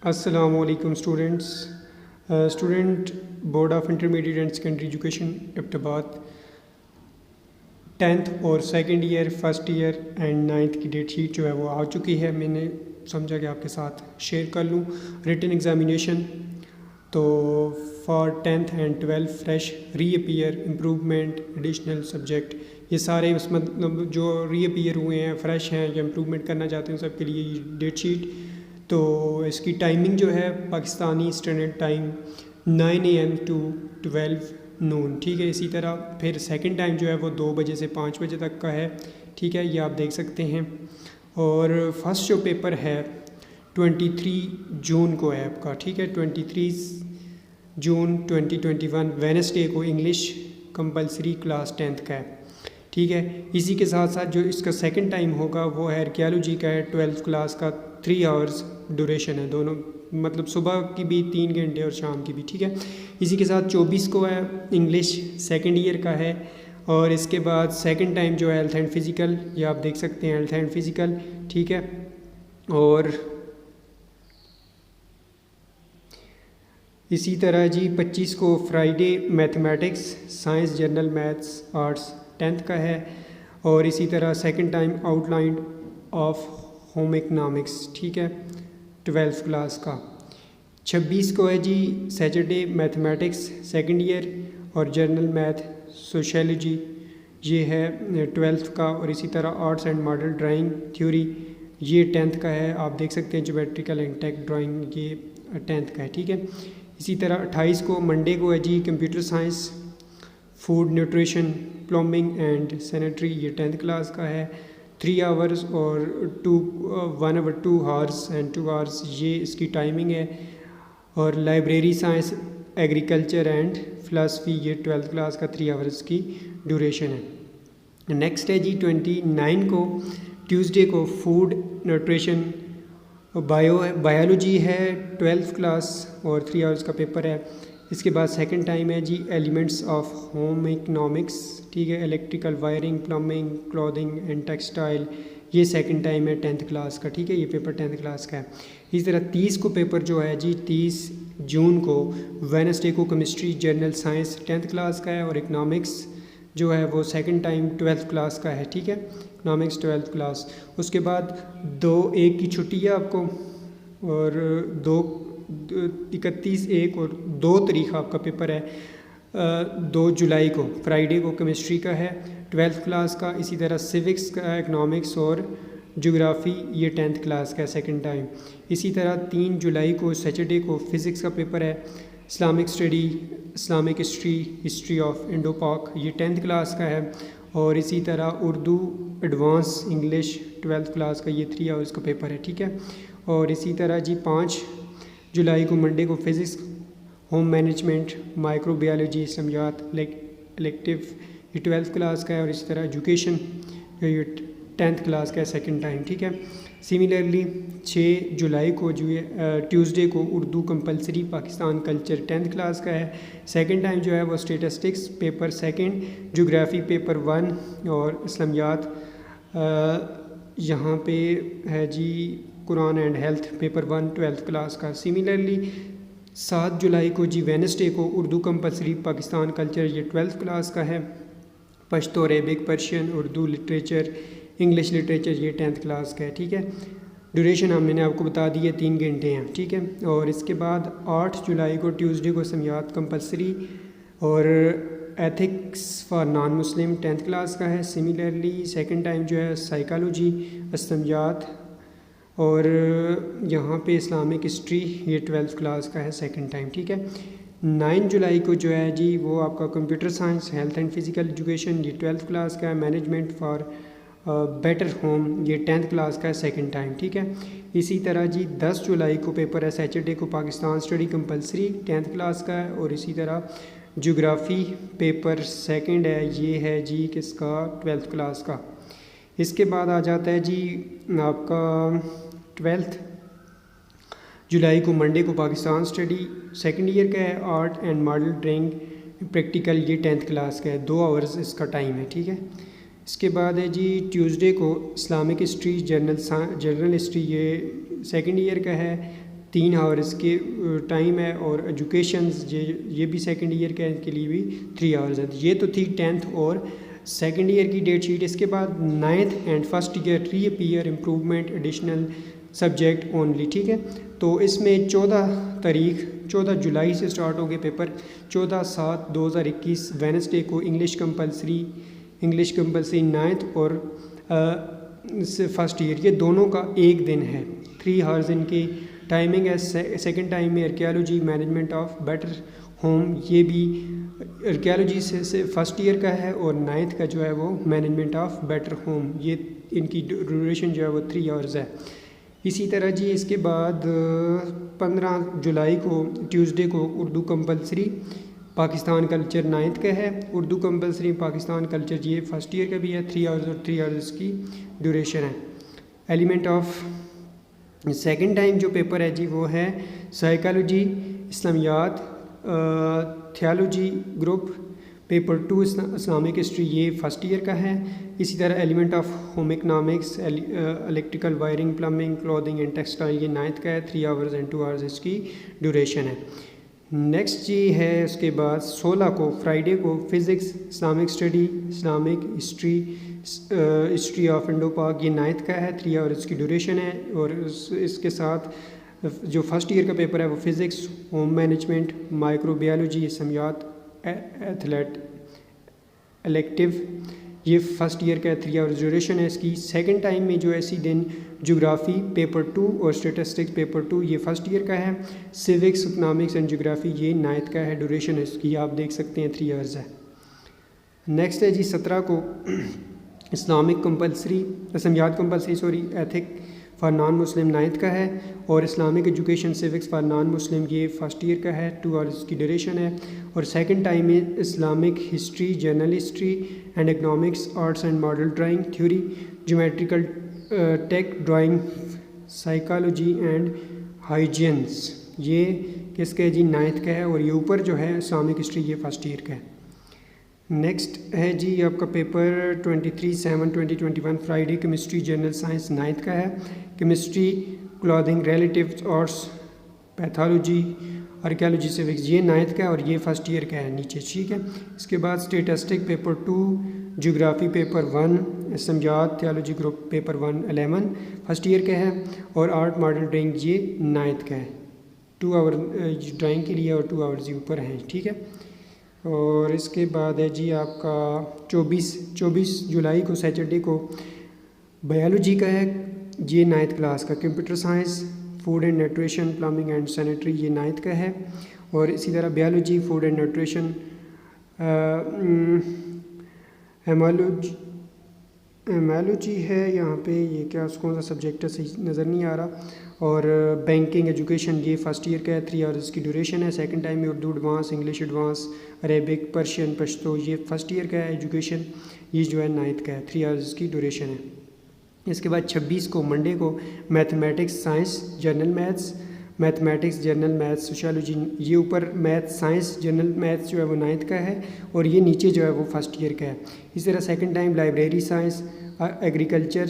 अस्सलामुअलैकुम students. Student board of intermediate and secondary education Abbottabad 10th और second year first year and 9th की date sheet जो है वो आ चुकी है। मैंने समझा कि आपके साथ शेयर कर लूँ। रिटन एग्जामिनेशन तो for 10th and 12th fresh reappear improvement additional subject, ये सारे उस मतलब जो रीअपीयर हुए हैं फ्रेश हैं या इम्प्रूवमेंट करना चाहते हैं सबके लिए ये डेट शीट। तो इसकी टाइमिंग जो है Pakistani standard time 9 AM to 12 noon, ठीक है। इसी तरह फिर सेकंड टाइम जो है वो 2 बजे से 5 बजे तक का है, ठीक है, ये आप देख सकते हैं। और फर्स्ट जो पेपर है 23 जून को है आपका, ठीक है, 23 जून 2021 वेडनेसडे को इंग्लिश कंपलसरी क्लास 10th का है, ठीक है। इसी के साथ साथ जो इसका सेकंड टाइम होगा वो है आर्कियोलॉजी का है 12th क्लास का, 3 आवर्स ड्यूरेशन है दोनों, मतलब सुबह की भी 3 घंटे और शाम की भी, ठीक है। इसी के साथ 24 को है इंग्लिश सेकंड ईयर का है। और इसके बाद सेकंड टाइम जो है हेल्थ एंड फिज़िकल, ये आप देख सकते हैं हेल्थ एंड फिज़िकल, ठीक है। और इसी तरह जी 25 को Friday mathematics science journal maths arts 10th का है। और इसी तरह second time outline of home economics, ठीक है, 12th क्लास का। 26 को है जी सैटरडे मैथमेटिक्स सेकंड ईयर और जर्नल मैथ सोशियोलॉजी, ये है 12th का। और इसी तरह arts and model drawing theory, ये 10th का है, आप देख सकते हैं ज्योमेट्रिकल एंड टेक ड्राइंग, ये 10th का है, ठीक है। इसी तरह 28 को मंडे को है जी computer science food nutrition plumbing and sanitary, ये 10th क्लास का है, 3 आवर्स और 1 आवर 2 आवर्स एंड 2 आवर्स, ये इसकी टाइमिंग है। और library science agriculture and philosophy, ये 12th क्लास का 3 आवर्स की ड्यूरेशन है। नेक्स्ट है जी 29 को ट्यूसडे को फूड न्यूट्रिशन बायोलॉजी है 12th क्लास और 3 आवर्स का पेपर है। इसके बाद सेकंड टाइम है G elements of home economics, ठीक है, electrical wiring plumbing clothing and textile, ये सेकंड टाइम है 10th क्लास का, ठीक है, ये पेपर 10th क्लास का है। इसी तरह 30 को पेपर जो है जी 30 जून को वेडनेसडे को chemistry journal science 10th class का है। और इकनॉमिक्स जो है वो सेकंड टाइम 12th क्लास का है, ठीक है, इकनॉमिक्स 12th क्लास। उसके बाद 1 की छुट्टी है आपको, और 31 और 2 तारीख आपका पेपर है 2 जुलाई को फ्राइडे को केमिस्ट्री का है 12th क्लास का। इसी तरह सिविक्स का इकनॉमिक्स और ज्योग्राफ़ी, ये 10th क्लास का सेकंड टाइम। इसी तरह 3 जुलाई को सैटरडे को फ़िज़िक्स का पेपर है, Islamic study Islamic history of Indo Pak, ये 10th क्लास का है। और इसी तरह Urdu advance English 12th class का, ये 3 आवर्स का पेपर है, ठीक है। और इसी तरह जी 5 जुलाई को मंडे को फ़िज़िक्स होम मैनेजमेंट माइक्रोबायोलॉजी इस्लामियात इलेक्टिव, ये 12th क्लास का है। और इसी तरह एजुकेशन जो ये 10th क्लास का है सेकंड टाइम, ठीक है। सिमिलरली 6 जुलाई को जो है ट्यूसडे को Urdu compulsory Pakistan culture 10th class का है, सेकंड टाइम जो है वो statistics paper second, geography paper 1 और इस्लामियात यहाँ पे है जी Quran and health paper 1 12th class का। सिमिलरली 7 जुलाई को जी वेडनेसडे को उर्दू कंपलसरी पाकिस्तान कल्चर, ये 12th क्लास का है, Pashto Arabic Persian Urdu literature English literature, ये 10th क्लास का है, ठीक है। ड्यूरेशन मैंने आपको बता दी है 3 घंटे हैं, ठीक है। और इसके बाद 8 जुलाई को ट्यूसडे को समियात कंपलसरी और ethics for non Muslim 10th class का है। सिमिलरली सेकंड टाइम जो है साइकोलॉजी असमियात और यहाँ पे इस्लामिक हिस्ट्री, ये 12th क्लास का है सेकंड टाइम, ठीक है। 9 जुलाई को जो है जी वो आपका computer science health and physical education, ये 12th क्लास का है। मैनेजमेंट फॉर बेटर होम, ये 10th क्लास का है सेकंड टाइम, ठीक है। इसी तरह जी 10 जुलाई को पेपर है सैटरडे को Pakistan study compulsory 10th class का है। और इसी तरह ज्योग्राफ़ी पेपर सेकंड है, ये है जी किसका 12th क्लास का। इसके बाद आ जाता है जी आपका 12 जुलाई को मंडे को पाकिस्तान स्टडी सेकंड ईयर का है, art and model drawing practical, ये 10th क्लास का है, 2 आवर्स इसका टाइम है, ठीक है। इसके बाद है जी ट्यूसडे को इस्लामिक हिस्ट्री जर्नल हिस्ट्री, ये सेकंड ईयर का है, 3 आवर्स के टाइम है, और एजुकेशन ये भी सेकंड ईयर का है, इनके लिए भी 3 आवर्स है। ये तो थी 10th और सेकंड ईयर की डेट शीट। इसके बाद 9th and first year reappear improvement additional subject only, ठीक है। तो इसमें 14 जुलाई से स्टार्ट हो गए पेपर। 14/7/2021 वेडनेसडे को इंग्लिश कंपलसरी 9th और फर्स्ट ईयर, ये दोनों का एक दिन है। 3 आवर्स इनकी टाइमिंग है। सेकंड टाइम में archaeology management of better home, ये भी आर्कियोलॉजी से फर्स्ट ईयर का है, और 9th का जो है वो मैनेजमेंट ऑफ बेटर होम, ये इनकी ड्यूरेशन जो है वो 3 आवर्स है। इसी तरह जी इसके बाद 15 जुलाई को ट्यूसडे को Urdu compulsory Pakistan culture 9th का है। उर्दू कंपलसरी पाकिस्तान कल्चर ये फर्स्ट ईयर का भी है, 3 आवर्स और 3 आवर्स की ड्यूरेशन है। एलिमेंट ऑफ सेकंड टाइम जो पेपर है जी वो है साइकोलॉजी, इस्लामियात, theology group. Paper 2 Islamic history, ये फर्स्ट ईयर का है। इसी तरह element of home economics, electrical wiring, plumbing, clothing and textile, ये 9th का है। 3 आवर्स एंड 2 आवर्स इसकी ड्यूरेशन है। नेक्स्ट जी है उसके बाद 16 को फ्राइडे को physics, Islamic study, Islamic history, history of Indo Pak, ये 9th का है। 3 आवर्स की ड्यूरेशन है। और इसके साथ जो फर्स्ट ईयर का पेपर है वो फ़िज़िक्स, होम मैनेजमेंट, माइक्रोबायोलॉजी, इस्लामियात, इलेक्टिव, ये फर्स्ट ईयर का 3 आवर्स ड्यूरेशन है इसकी। सेकंड टाइम में जो है इसी दिन ज्योग्राफ़ी पेपर 2 और स्टैटिस्टिक्स पेपर 2, ये फर्स्ट ईयर का है। सिविक्स, इकनॉमिक्स एंड ज्योग्राफ़ी, ये 9th का है। ड्यूरेशन है इसकी आप देख सकते हैं 3 आवर्स है। नेक्स्ट है जी 17 को इस्लामिक कंपलसरी, इस्लामियात compulsory ethic for non Muslim 9th का है। और Islamic education civics for non Muslim, ये फर्स्ट ईयर का है। 2 आवर्स की ड्यूरेशन है। और सेकंड टाइम में Islamic history, general history and economics, arts and model drawing theory, geometrical tech drawing, psychology and hygienes, ये किसका है जी 9th का है। और ये ऊपर जो है इस्लामिक हिस्ट्री, ये फर्स्ट ईयर का है। नेक्स्ट है जी आपका paper 23/7/2021 Friday chemistry, general science 9th का है। Chemistry, clothing, relative arts, pathology, archaeology, civics, ये 9th का है। और ये फर्स्ट ईयर का है नीचे, ठीक है। इसके बाद स्टैटिस्टिक पेपर 2, ज्योग्राफी पेपर 1, इस्लामियात theology group paper 1 11 first year का है। और आर्ट मॉडल ड्राइंग ये 9th का है। 2 आवर ड्राइंग के लिए और 2 आवर्स ऊपर हैं, ठीक है। और इसके बाद है जी आपका 24 जुलाई को सैटरडे को बायोलॉजी का है, ये 9th क्लास का। Computer science, food and nutrition, plumbing and sanitary, ये 9th का है। और इसी तरह बायोलॉजी, फूड एंड न्यूट्रिशन, एमोलॉजी है यहाँ पे, ये क्या कौन सा सब्जेक्ट है सही नज़र नहीं आ रहा। और बैंकिंग एजुकेशन, ये फर्स्ट ईयर का है। 3 आवर्स की ड्यूरेशन है। सेकंड टाइम में Urdu advance, English advance, Arabic, Persian, Pashto, ये फर्स्ट ईयर का है एजुकेशन, ये जो है 9th का है। 3 आवर्स की ड्यूरेशन है। इसके बाद 26 को मंडे को mathematics, science, general mathematics, general maths, sociology, ये ऊपर मैथ साइंस जनरल मैथ्स जो है वो 9th का है। और ये नीचे जो है वो फर्स्ट ईयर का है। इसी तरह second time library science, agriculture,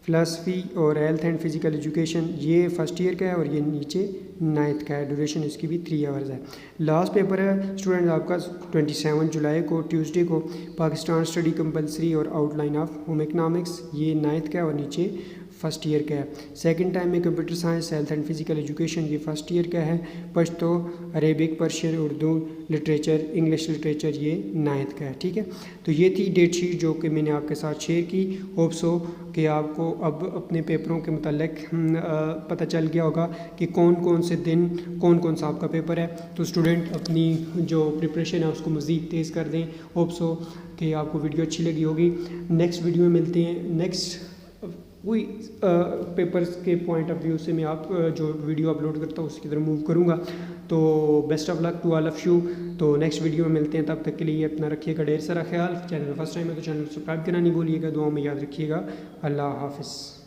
philosophy और हेल्थ एंड फिज़िकल एजुकेशन, ये फर्स्ट ईयर का है। और ये नीचे 9th का है। ड्यूरेशन इसकी भी 3 आवर्स है। लास्ट पेपर है स्टूडेंट आपका 27 जुलाई को ट्यूसडे को पाकिस्तान स्टडी कंपलसरी और आउटलाइन ऑफ होम इकनॉमिक्स, ये 9th का है। और नीचे फर्स्ट ईयर का है। सेकंड टाइम में computer science, health and physical education, ये फर्स्ट ईयर का है। Pashto, Arabic, Persian, Urdu literature, English literature, ये 9th का है, ठीक है। तो ये थी डेट शीट जो कि मैंने आपके साथ शेयर की। होप सो कि आपको अब अपने पेपरों के मुतालिक पता चल गया होगा कि कौन कौन से दिन कौन कौन सा आपका पेपर है। तो स्टूडेंट अपनी जो प्रिपरेशन है उसको मज़ीद तेज़ कर दें। होप सो कि आपको वीडियो अच्छी लगी होगी। नेक्स्ट वीडियो में मिलते हैं। नेक्स्ट वही पेपर्स के पॉइंट ऑफ व्यू से मैं आप जो वीडियो अपलोड करता हूँ उसकी तरफ मूव करूँगा। तो best of luck to all of you. तो नेक्स्ट वीडियो में मिलते हैं, तब तक के लिए अपना रखिएगा ढेर सारा ख्याल। चैनल फर्स्ट टाइम है तो चैनल सब्सक्राइब करना नहीं भूलिएगा। दुआओं में याद रखिएगा। अल्लाह हाफ़िज़।